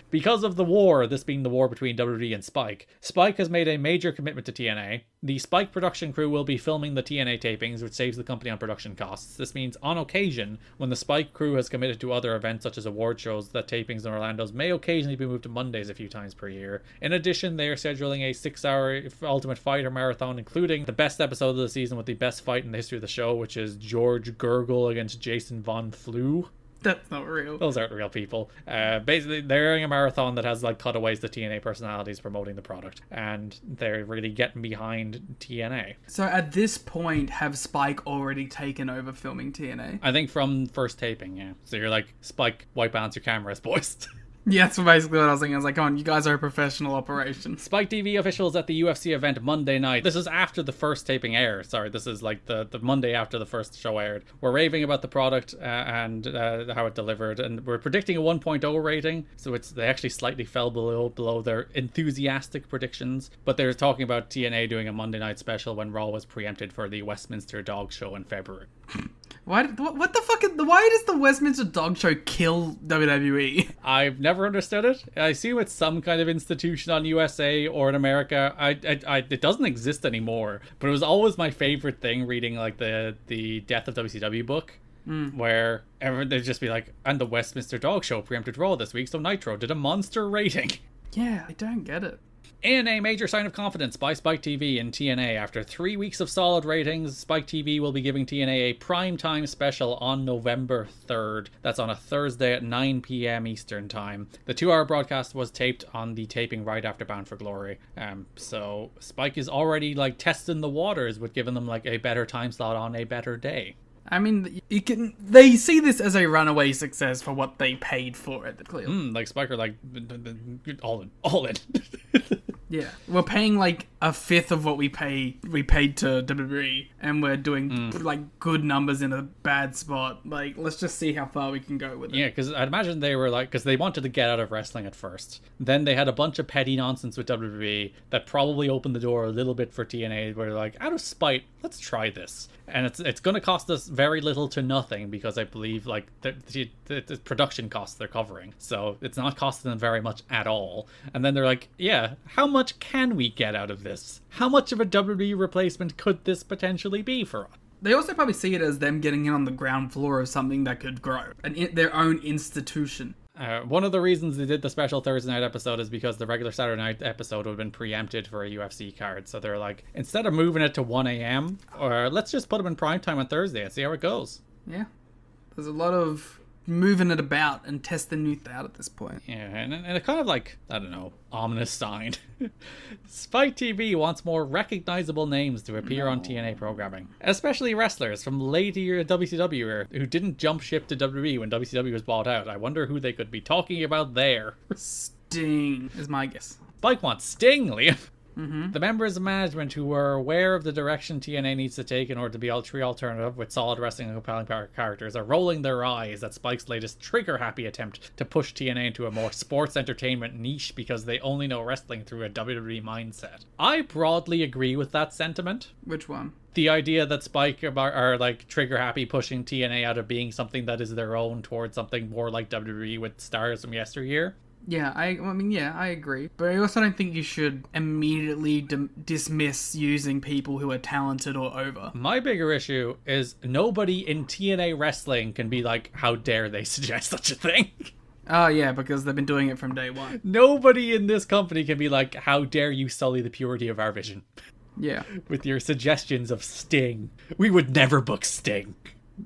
Because of the war, this being the war between WWE and Spike, Spike has made a major commitment to TNA. The Spike production crew will be filming the TNA tapings, which saves the company on production costs. This means, on occasion, when the Spike crew has committed to other events such as award shows, that tapings in Orlando's may occasionally be moved to Mondays a few times per year. In addition, they are scheduling a 6-hour Ultimate Fighter marathon, including the best episode of the season with the best fight in the history of the show, which is George Gurgle against Jason Von Flew. That's not real. Those aren't real people. Basically, they're doing a marathon that has like cutaways to TNA personalities promoting the product, and they're really getting behind TNA. So at this point, have Spike already taken over filming TNA? I think from first taping, yeah. So you're like, Spike, white balance your cameras, boys. Yeah, that's basically what I was thinking. I was like, come on, you guys are a professional operation. Spike TV officials at the UFC event Monday night. This is after the first taping aired. Sorry, this is like the Monday after the first show aired. We're raving about the product and how it delivered. And we're predicting a 1.0 rating. So they actually slightly fell below their enthusiastic predictions. But they were talking about TNA doing a Monday night special when Raw was preempted for the Westminster Dog Show in February. What the fuck? Why does the Westminster Dog Show kill WWE? I've never understood it. I assume it's some kind of institution on USA or in America. It doesn't exist anymore. But it was always my favorite thing reading like the Death of WCW book. Where they'd just be like, and the Westminster Dog Show preempted Raw this week, so Nitro did a monster rating. Yeah, I don't get it. In a major sign of confidence by Spike TV and TNA, after 3 weeks of solid ratings, Spike TV will be giving TNA a primetime special on November 3rd. That's on a Thursday at 9 p.m. Eastern Time. The 2-hour broadcast was taped on the taping right after Bound for Glory. So Spike is already like testing the waters with giving them like a better time slot on a better day. I mean, they see this as a runaway success for what they paid for it, clearly. Like Spike are like, all in. Yeah, we're paying like a fifth of what we paid to WWE, and we're doing like good numbers in a bad spot. Like, let's just see how far we can go with it. Yeah, because I'd imagine they were like, because they wanted to get out of wrestling at first. Then they had a bunch of petty nonsense with WWE that probably opened the door a little bit for TNA, where they're like, out of spite, let's try this. And it's going to cost us very little to nothing, because I believe like the production costs they're covering. So it's not costing them very much at all. And then they're like, yeah, how much can we get out of this? How much of a WWE replacement could this potentially be for us? They also probably see it as them getting in on the ground floor of something that could grow. Their own institution. One of the reasons they did the special Thursday night episode is because the regular Saturday night episode would have been preempted for a UFC card. So they're like, instead of moving it to 1 a.m., or let's just put them in primetime on Thursday and see how it goes. Yeah. There's a lot of moving it about and testing new out at this point. Yeah, and it kind of like, I don't know, ominous sign. Spike TV wants more recognizable names to appear on TNA programming, especially wrestlers from later WCW era who didn't jump ship to WWE when WCW was bought out. I wonder who they could be talking about there. Sting is my guess. Spike wants Sting, Liam. The members of management who were aware of the direction TNA needs to take in order to be a true alternative with solid wrestling and compelling characters are rolling their eyes at Spike's latest trigger-happy attempt to push TNA into a more sports entertainment niche because they only know wrestling through a WWE mindset. I broadly agree with that sentiment. Which one? The idea that Spike are like trigger-happy pushing TNA out of being something that is their own towards something more like WWE with stars from yesteryear. Yeah, I agree. But I also don't think you should immediately dismiss using people who are talented or over. My bigger issue is nobody in TNA wrestling can be like, how dare they suggest such a thing? Oh, yeah, because they've been doing it from day one. Nobody in this company can be like, how dare you sully the purity of our vision? Yeah. With your suggestions of Sting. We would never book Sting.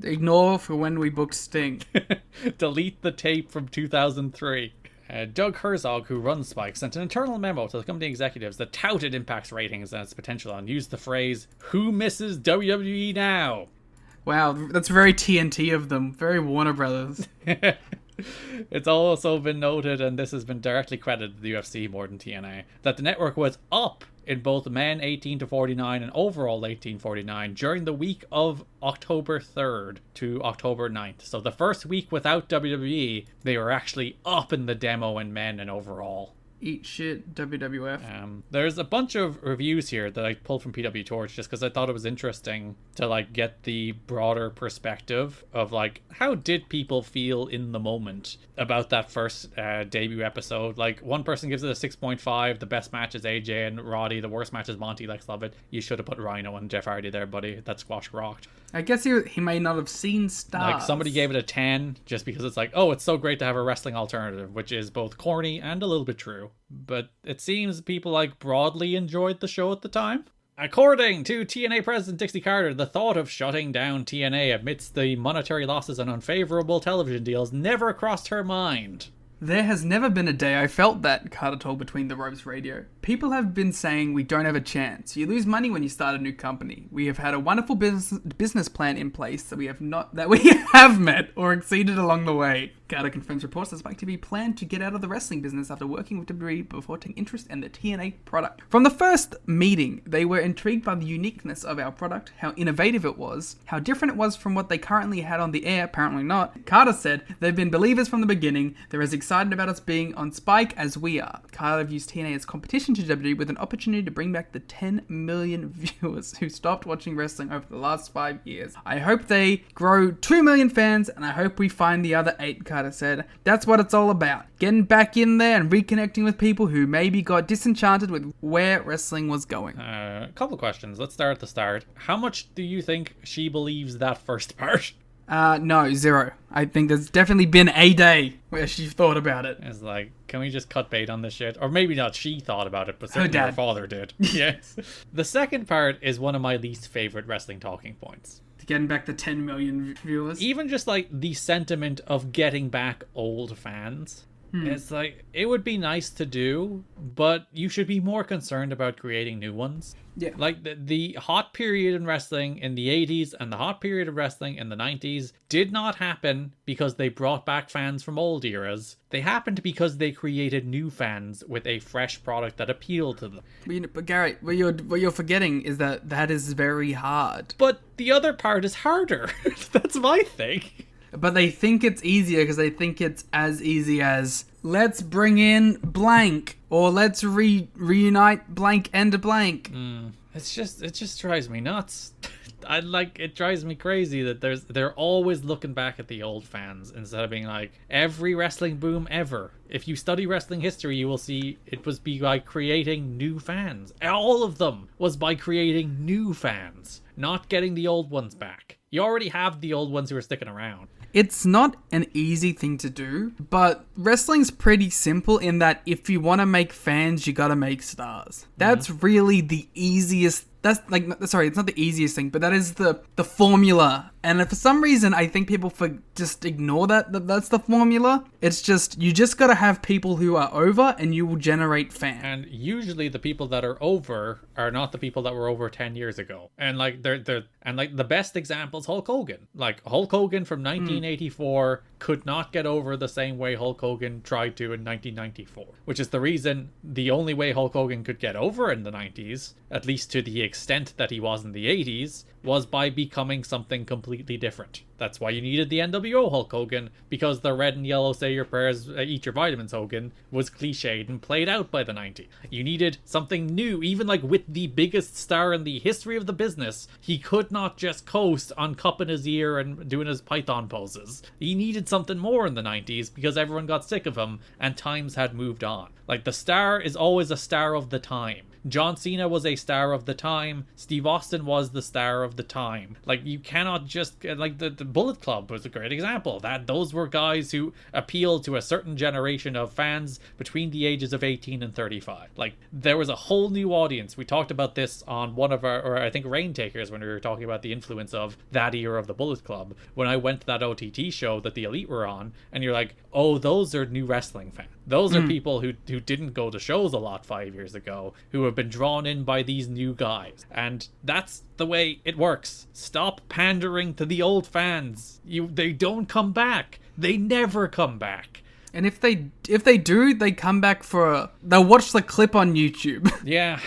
Ignore for when we book Sting. Delete the tape from 2003. Doug Herzog, who runs Spike, sent an internal memo to the company executives that touted Impact's ratings and its potential and used the phrase, "Who misses WWE now?" Wow, that's very TNT of them. Very Warner Brothers. It's also been noted, and this has been directly credited to the UFC more than TNA, that the network was up in both men 18 to 49 and overall 18-49 during the week of October 3rd to October 9th. So the first week without WWE, they were actually up in the demo in men and overall. Eat shit, WWF. There's a bunch of reviews here that I pulled from PW Torch just because I thought it was interesting to like get the broader perspective of like how did people feel in the moment about that first debut episode. Like one person gives it a 6.5. The best match is AJ and Roddy. The worst match is Monty. Lex Lovett. You should have put Rhino and Jeff Hardy there, buddy. That squash rocked. I guess he may not have seen stars. Like somebody gave it a 10 just because it's like, oh, it's so great to have a wrestling alternative, which is both corny and a little bit true. But it seems people like broadly enjoyed the show at the time. According to TNA President Dixie Carter, the thought of shutting down TNA amidst the monetary losses and unfavorable television deals never crossed her mind. There has never been a day I felt that, Carter told Between the Ropes Radio. People have been saying we don't have a chance. You lose money when you start a new company. We have had a wonderful business plan in place that we have met or exceeded along the way. Carter confirms reports that Spike TV planned to get out of the wrestling business after working with WWE before taking interest in the TNA product. From the first meeting, they were intrigued by the uniqueness of our product, how innovative it was, how different it was from what they currently had on the air, apparently not. Carter said, they've been believers from the beginning. They're as excited about us being on Spike as we are. Carter views TNA as competition to WWE with an opportunity to bring back the 10 million viewers who stopped watching wrestling over the last 5 years. I hope they grow 2 million fans, and I hope we find the other 8, Carter said. That's what it's all about. Getting back in there and reconnecting with people who maybe got disenchanted with where wrestling was going. A couple of questions. Let's start at the start. How much do you think she believes that first part? No, 0. I think there's definitely been a day where she thought about it. It's like, can we just cut bait on this shit? Or maybe not she thought about it, but certainly her father did. Yes. The second part is one of my least favorite wrestling talking points. Getting back the 10 million viewers. Even just like the sentiment of getting back old fans. It's like, it would be nice to do, but you should be more concerned about creating new ones. Yeah. Like the hot period in wrestling in the 80s and the hot period of wrestling in the 90s did not happen because they brought back fans from old eras. They happened because they created new fans with a fresh product that appealed to them. But Garrett, what you're forgetting is that is very hard. But the other part is harder. That's my thing. But they think it's easier because they think it's as easy as let's bring in blank or let's reunite blank and a blank. It just drives me nuts. It drives me crazy that they're always looking back at the old fans instead of being like, every wrestling boom ever. If you study wrestling history, you will see it was by creating new fans. All of them was by creating new fans, not getting the old ones back. You already have the old ones who are sticking around. It's not an easy thing to do, but wrestling's pretty simple in that if you want to make fans, you gotta make stars. That's really the easiest. It's not the easiest thing, but that is the formula. And for some reason, I think people just ignore that's the formula. It's just, you just gotta have people who are over and you will generate fans. And usually the people that are over are not the people that were over 10 years ago. And the best example is Hulk Hogan. Like Hulk Hogan from 1984 could not get over the same way Hulk Hogan tried to in 1994, which is the reason the only way Hulk Hogan could get over in the 90s, at least to the extent that he was in the 80s, was by becoming something completely different. That's why you needed the NWO Hulk Hogan, because the red and yellow say your prayers, eat your vitamins Hogan was cliched and played out by the 90s. You needed something new, even like with the biggest star in the history of the business. He could not just coast on cupping his ear and doing his python poses. He needed something more in the 90s because everyone got sick of him and times had moved on. Like, the star is always a star of the time. John Cena was a star of the time. Steve Austin was the star of the time. Like, you cannot just, like, the Bullet Club was a great example. Those were guys who appealed to a certain generation of fans between the ages of 18 and 35. Like, there was a whole new audience. We talked about this on one of our, or I think Rain Takers, when we were talking about the influence of that era of the Bullet Club, when I went to that OTT show that the Elite were on, and you're like, oh, those are new wrestling fans. Those are people who didn't go to shows a lot 5 years ago, who have been drawn in by these new guys. And that's the way it works. Stop pandering to the old fans. They don't come back. They never come back. And if they do, they come back they'll watch the clip on YouTube. Yeah.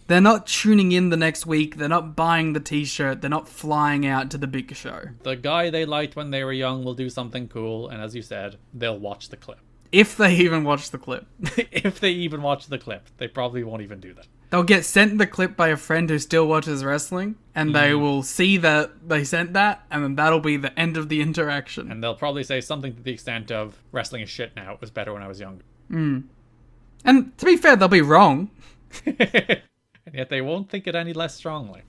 They're not tuning in the next week. They're not buying the t-shirt. They're not flying out to the big show. The guy they liked when they were young will do something cool, and as you said, they'll watch the clip. If they even watch the clip. If they even watch the clip. They probably won't even do that. They'll get sent the clip by a friend who still watches wrestling, and they will see that they sent that, and then that'll be the end of the interaction. And they'll probably say something to the extent of, wrestling is shit now, it was better when I was younger. And to be fair, they'll be wrong. And yet they won't think it any less strongly.